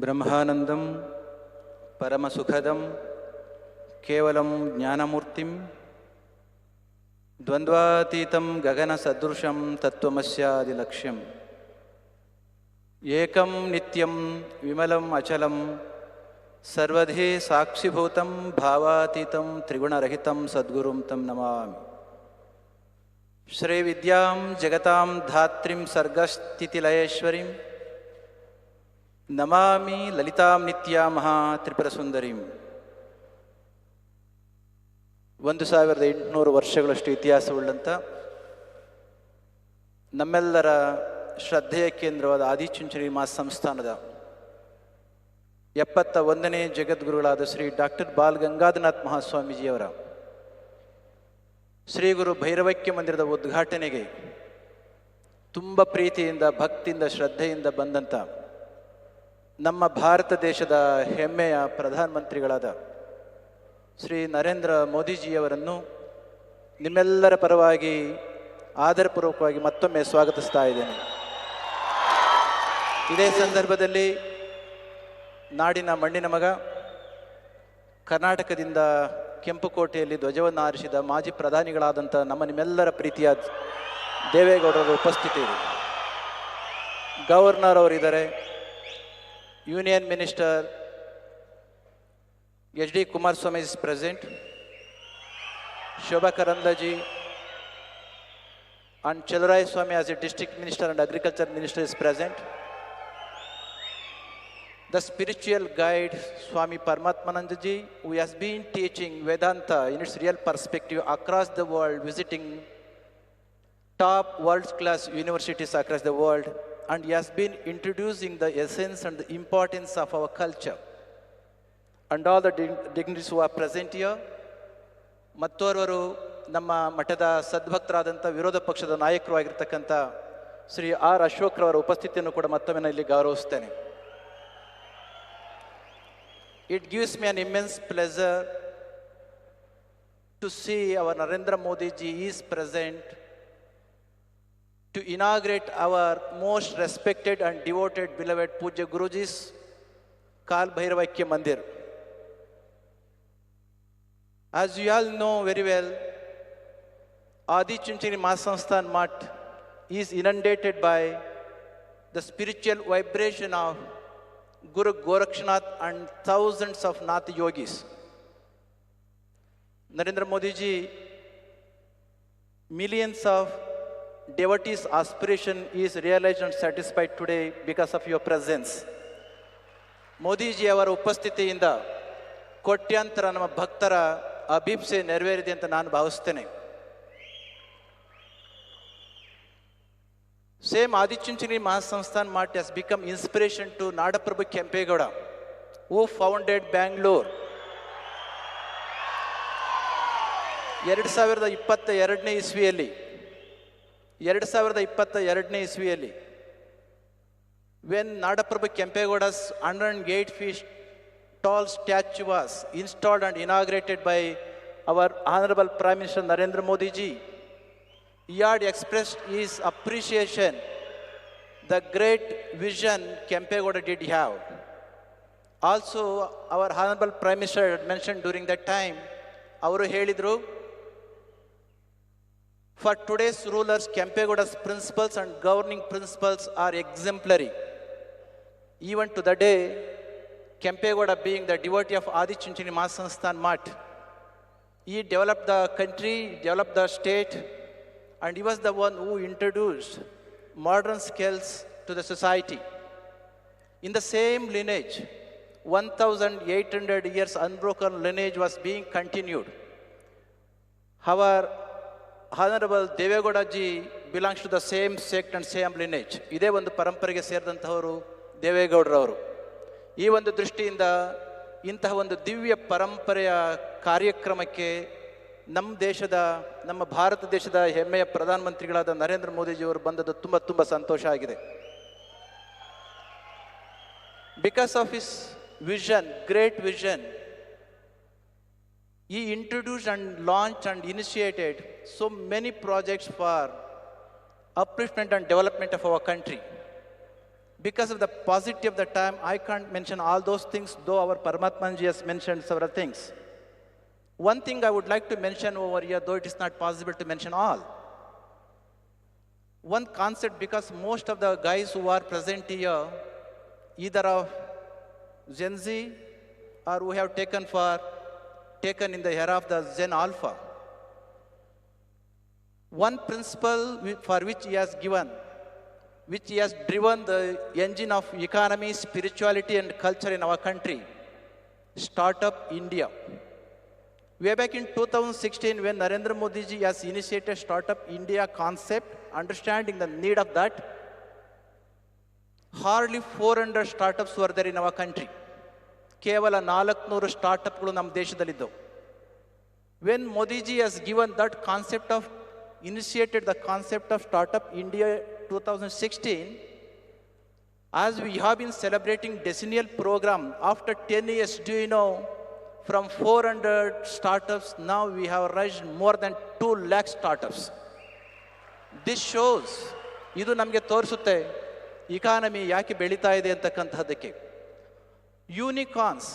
ಬ್ರಹ್ಮಾನಂದಂ ಪರಮಸುಖದಂ ಕೇವಲಂ ಜ್ಞಾನಮೂರ್ತಿಂ ದ್ವಂದ್ವಾತೀತಂ ಗಗನಸದೃಶಂ ತತ್ವಮಸ್ಯಾದಿಲಕ್ಷ್ಯಂ ಏಕಂ ನಿತ್ಯಂ ವಿಮಲಂ ಅಚಲಂ ಸರ್ವಧಿ ಸಾಕ್ಷಿಭೂತಂ ಭಾವಾತೀತಂ ತ್ರಿಗುಣರಹಿತಂ ಸದ್ಗುರುಂ ತಂ ನಮಾಮಿ. ಶ್ರೀವಿದ್ಯಾಂ ಜಗತಾಂ ಧಾತ್ರಿಂ ಸರ್ಗಸ್ಥಿತಿಲಯೇಶ್ವರಿಂ ನಮಾಮಿ ಲಲಿತಾಂ ನಿತ್ಯಾಂ ಮಹಾ ತ್ರಿಪುರಸುಂದರಿಂ. 1800 ವರ್ಷಗಳಷ್ಟು ಇತಿಹಾಸವುಳ್ಳಂಥ ನಮ್ಮೆಲ್ಲರ ಶ್ರದ್ಧೆಯ ಕೇಂದ್ರವಾದ ಆದಿಚುಂಚನಗಿರಿ ಮಹಾಸಂಸ್ಥಾನದ 71ನೇ ಜಗದ್ಗುರುಗಳಾದ ಶ್ರೀ ಡಾಕ್ಟರ್ ಬಾಲ್ ಗಂಗಾಧರನಾಥ್ ಮಹಾಸ್ವಾಮೀಜಿಯವರ ಶ್ರೀ ಗುರು ಭೈರವೈಕ್ಯ ಮಂದಿರದ ಉದ್ಘಾಟನೆಗೆ ತುಂಬ ಪ್ರೀತಿಯಿಂದ ಭಕ್ತಿಯಿಂದ ಶ್ರದ್ಧೆಯಿಂದ ಬಂದಂಥ ನಮ್ಮ ಭಾರತ ದೇಶದ ಹೆಮ್ಮೆಯ ಪ್ರಧಾನಮಂತ್ರಿಗಳಾದ ಶ್ರೀ ನರೇಂದ್ರ ಮೋದಿಜಿಯವರನ್ನು ನಿಮ್ಮೆಲ್ಲರ ಪರವಾಗಿ ಆದರಪೂರ್ವಕವಾಗಿ ಮತ್ತೊಮ್ಮೆ ಸ್ವಾಗತಿಸ್ತಾ ಇದ್ದೇನೆ. ಇದೇ ಸಂದರ್ಭದಲ್ಲಿ ನಾಡಿನ ಮಣ್ಣಿನ ಮಗ, ಕರ್ನಾಟಕದಿಂದ ಕೆಂಪುಕೋಟೆಯಲ್ಲಿ ಧ್ವಜವನ್ನು ಹಾರಿಸಿದ ಮಾಜಿ ಪ್ರಧಾನಿಗಳಾದಂಥ ನಿಮ್ಮೆಲ್ಲರ ಪ್ರೀತಿಯ ದೇವೇಗೌಡರ ಉಪಸ್ಥಿತಿ ಇದೆ. ಗವರ್ನರ್ ಅವರಿದ್ದಾರೆ, union minister H.D. Kumaraswamy is present, Shobha Karandaji and Chellurai Swami as a district minister and agriculture minister is present. The spiritual guide Swami Paramatmanandaji, who has been teaching Vedanta in its real perspective across the world, visiting top world-class universities across the world, and he has been introducing the essence and the importance of our culture. And all the dignitaries who are present here, ಮತ್ತೋರ್ವರು ನಮ್ಮ ಮಠದ ಸದ್ಭಕ್ತರಾದಂಥ ವಿರೋಧ ಪಕ್ಷದ ನಾಯಕರು ಆಗಿರ್ತಕ್ಕಂಥ Shri R ಅಶೋಕ್ರವರ ಉಪಸ್ಥಿತಿಯನ್ನು ಕೂಡ ಮತ್ತೊಮ್ಮೆ ಇಲ್ಲಿ ಗೌರವಿಸ್ತೇನೆ. It gives me an immense pleasure to see our Narendra Modi ji is present to inaugurate our most respected and devoted beloved Pujya Guruji's Kal Bhairavikya Mandir. As you all know very well, Adi-Chunchanagiri Mahasansthan Math is inundated by the spiritual vibration of Guru Gorakshanath and thousands of Nath yogis. Narendra Modi ji, millions of devotees' aspiration is realized and satisfied today because of your presence. Modi ji ಅವರ ಉಪಸ್ಥಿತಿಯಿಂದ ಕೋಟ್ಯಾಂತರ ನಮ್ಮ ಭಕ್ತರ ಅಭಿಪ್ಸೆ ನೆರವೇರಿದೆ ಅಂತ ನಾನು ಭಾವಿಸ್ತೇನೆ. Same Adi-Chunchanagiri Mahasansthan Math has become inspiration to Nadaprabhu Kempegowda, who founded Bangalore. 2022ನೇ ಇಸ್ವಿಯಲ್ಲಿ when Nadaprabhu Kempegowda's 108 feet tall statue was installed and inaugurated by our Honorable Prime Minister Narendra Modi ji, he had expressed his appreciation, the great vision Kempegowda did have. Also, our Honorable Prime Minister had mentioned during that time, ಅವರು ಹೇಳಿದರು, for today's rulers, Kempegowda's principles and governing principles are exemplary. Even to the day, Kempegowda being the devotee of Adi-Chunchanagiri Mahasansthan Math, he developed the country, developed the state, and he was the one who introduced modern skills to the society. In the same lineage, 1,800 years unbroken lineage was being continued. Our Honorable Devegowda ji belongs to the same sect and same lineage. ಇದೇ ಒಂದು ಪರಂಪರೆಗೆ ಸೇರಿದಂಥವರು ದೇವೇಗೌಡರವರು. ಈ ಒಂದು ದೃಷ್ಟಿಯಿಂದ ಇಂತಹ ಒಂದು ದಿವ್ಯ ಪರಂಪರೆಯ ಕಾರ್ಯಕ್ರಮಕ್ಕೆ ನಮ್ಮ ಭಾರತ ದೇಶದ ಹೆಮ್ಮೆಯ ಪ್ರಧಾನಮಂತ್ರಿಗಳಾದ ನರೇಂದ್ರ ಮೋದಿಜಿಯವರು ಬಂದದ್ದು ತುಂಬ ಸಂತೋಷ ಆಗಿದೆ. Because of his vision, great vision, he introduced and launched and initiated so many projects for upliftment and development of our country. Because of the paucity of the time, I can't mention all those things, though our Paramatmanji has mentioned several things. One thing I would like to mention over here, though it is not possible to mention all. One concept, because most of the guys who are present here, either of Gen Z or who have taken in the era of the Gen Alpha. One principle for which he has given, which he has driven the engine of economy, spirituality and culture in our country, Startup India. Way back in 2016, when Narendra Modi ji has initiated Startup India concept, understanding the need of that, hardly 400 startups were there in our country. ಕೇವಲ 400 ಸ್ಟಾರ್ಟ್ಅಪ್ಗಳು ನಮ್ಮ ದೇಶದಲ್ಲಿದ್ದವು. When Modi ji has given that concept of, initiated the concept of Startup India 2016, as we have been celebrating decennial program, after 10 years, do you know, from 400 startups, now we have raised more than 2 lakh startups. This shows, ಇದು ನಮಗೆ ತೋರಿಸುತ್ತೆ economy ಯಾಕೆ ಬೆಳೀತಾ ಇದೆ ಅಂತಕ್ಕಂಥದ್ದಕ್ಕೆ. Unicorns,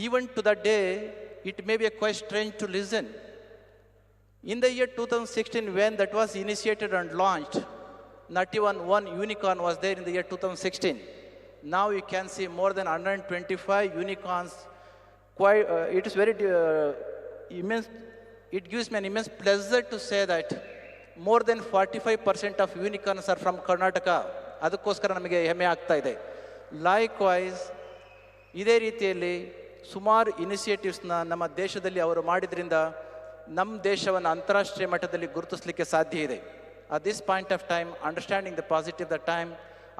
even to the day, it may be quite strange to listen. In the year 2016, when that was initiated and launched, not even one unicorn was there in the year 2016. Now you can see more than 125 unicorns. It is very immense. It gives me an immense pleasure to say that more than 45% of unicorns are from Karnataka. ಅದಕ್ಕೋಸ್ಕರ ನಮಗೆ ಹೆಮ್ಮೆ ಆಗ್ತಾ ಇದೆ. Likewise, ಇದೇ ರೀತಿಯಲ್ಲಿ ಸುಮಾರು ಇನಿಷಿಯೇಟಿವ್ಸ್ನ ನಮ್ಮ ದೇಶದಲ್ಲಿ ಅವರು ಮಾಡಿದ್ರಿಂದ ನಮ್ಮ ದೇಶವನ್ನು ಅಂತಾರಾಷ್ಟ್ರೀಯ ಮಟ್ಟದಲ್ಲಿ ಗುರುತಿಸಲಿಕ್ಕೆ ಸಾಧ್ಯ ಇದೆ. At this point of time, understanding the positive of the time,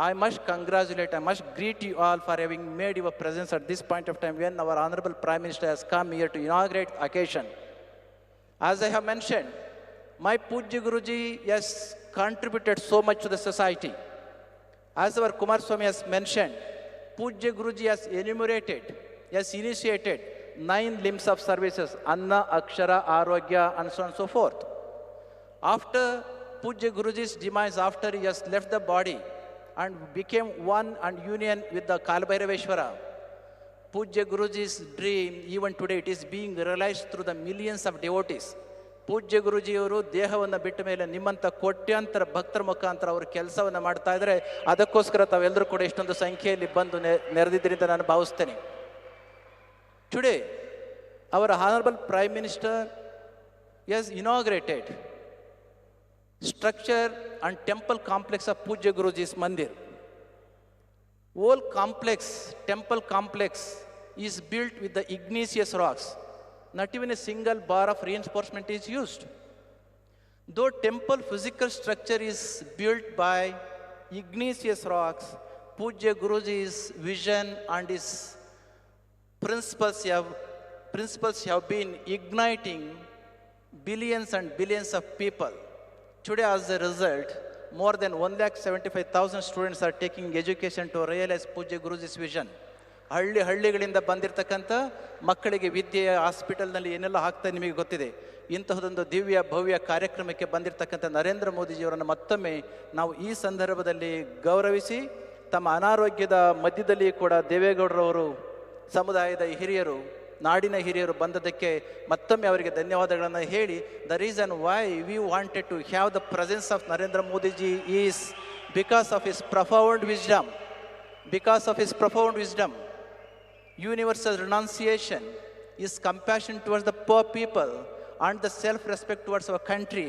I must congratulate, I must greet you all for having made your presence at this point of time when our Honorable Prime Minister has come here to inaugurate the occasion. As I have mentioned, my Pujya Guruji has contributed so much to the society. As our Kumar Swami has mentioned, Pujya Guruji has enumerated, has initiated 9 limbs of services, Anna, Akshara, Arogya, and so on and so forth. After Pujya Guruji's demise, after he has left the body and became one and union with the Kalabhairaveshwara, Pujya Guruji's dream, even today, it is being realized through the millions of devotees. ಪೂಜ್ಯ ಗುರುಜಿಯವರು ದೇಹವನ್ನು ಬಿಟ್ಟ ಮೇಲೆ ನಿಮ್ಮಂಥ ಕೋಟ್ಯಾಂತರ ಭಕ್ತರ ಮುಖಾಂತರ ಅವರು ಕೆಲಸವನ್ನು ಮಾಡ್ತಾ ಇದ್ದಾರೆ. ಅದಕ್ಕೋಸ್ಕರ ತಾವೆಲ್ಲರೂ ಕೂಡ ಇಷ್ಟೊಂದು ಸಂಖ್ಯೆಯಲ್ಲಿ ಬಂದು ನೆರೆದಿದ್ದರಿಂದ ನಾನು ಭಾವಿಸ್ತೇನೆ. Today our honourable prime minister has inaugurated structure and temple complex of Pujya Guruji's Mandir. Whole complex, temple complex is built with the igneous rocks. Not even a single bar of reinforcement is used. Though temple physical structure is built by igneous rocks, Pujya Guruji's vision and his principles have been igniting billions and billions of people. Today, as a result, more than 1,75,000 students are taking education to realize Pujya Guruji's vision. ಹಳ್ಳಿಗಳಿಂದ ಬಂದಿರತಕ್ಕಂಥ ಮಕ್ಕಳಿಗೆ ವಿದ್ಯೆ ಹಾಸ್ಪಿಟಲ್ನಲ್ಲಿ ಏನೆಲ್ಲ ಆಗ್ತಾ ನಿಮಗೆ ಗೊತ್ತಿದೆ. ಇಂತಹದೊಂದು ದಿವ್ಯ ಭವ್ಯ ಕಾರ್ಯಕ್ರಮಕ್ಕೆ ಬಂದಿರತಕ್ಕಂಥ ನರೇಂದ್ರ ಮೋದಿಜಿಯವರನ್ನು ಮತ್ತೊಮ್ಮೆ ನಾವು ಈ ಸಂದರ್ಭದಲ್ಲಿ ಗೌರವಿಸಿ, ತಮ್ಮ ಅನಾರೋಗ್ಯದ ಮಧ್ಯದಲ್ಲಿ ಕೂಡ ದೇವೇಗೌಡರವರು ಸಮುದಾಯದ ಹಿರಿಯರು, ನಾಡಿನ ಹಿರಿಯರು ಬಂದದಕ್ಕೆ ಮತ್ತೊಮ್ಮೆ ಅವರಿಗೆ ಧನ್ಯವಾದಗಳನ್ನು ಹೇಳಿ, the reason why we wanted to have the presence of Narendra Modiji is because of his profound wisdom. Because of his profound wisdom, universal renunciation, his compassion towards the poor people, and the self-respect towards our country,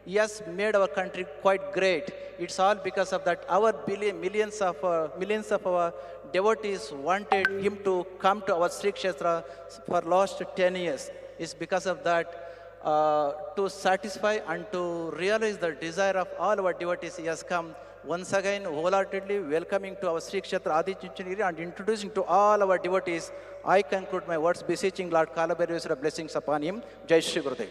he has made our country quite great. It's all because of that. Our millions of our devotees wanted him to come to our Sri Kshetra for last 10 years. It's because of that, to satisfy and to realize the desire of all our devotees, he has come. Once again, wholeheartedly welcoming to our Sri Kshetra Adi Chunchanagiri and introducing to all our devotees, I conclude my words beseeching Lord Kalabhairaveshwara blessings upon him. Jai Shri Gurudev.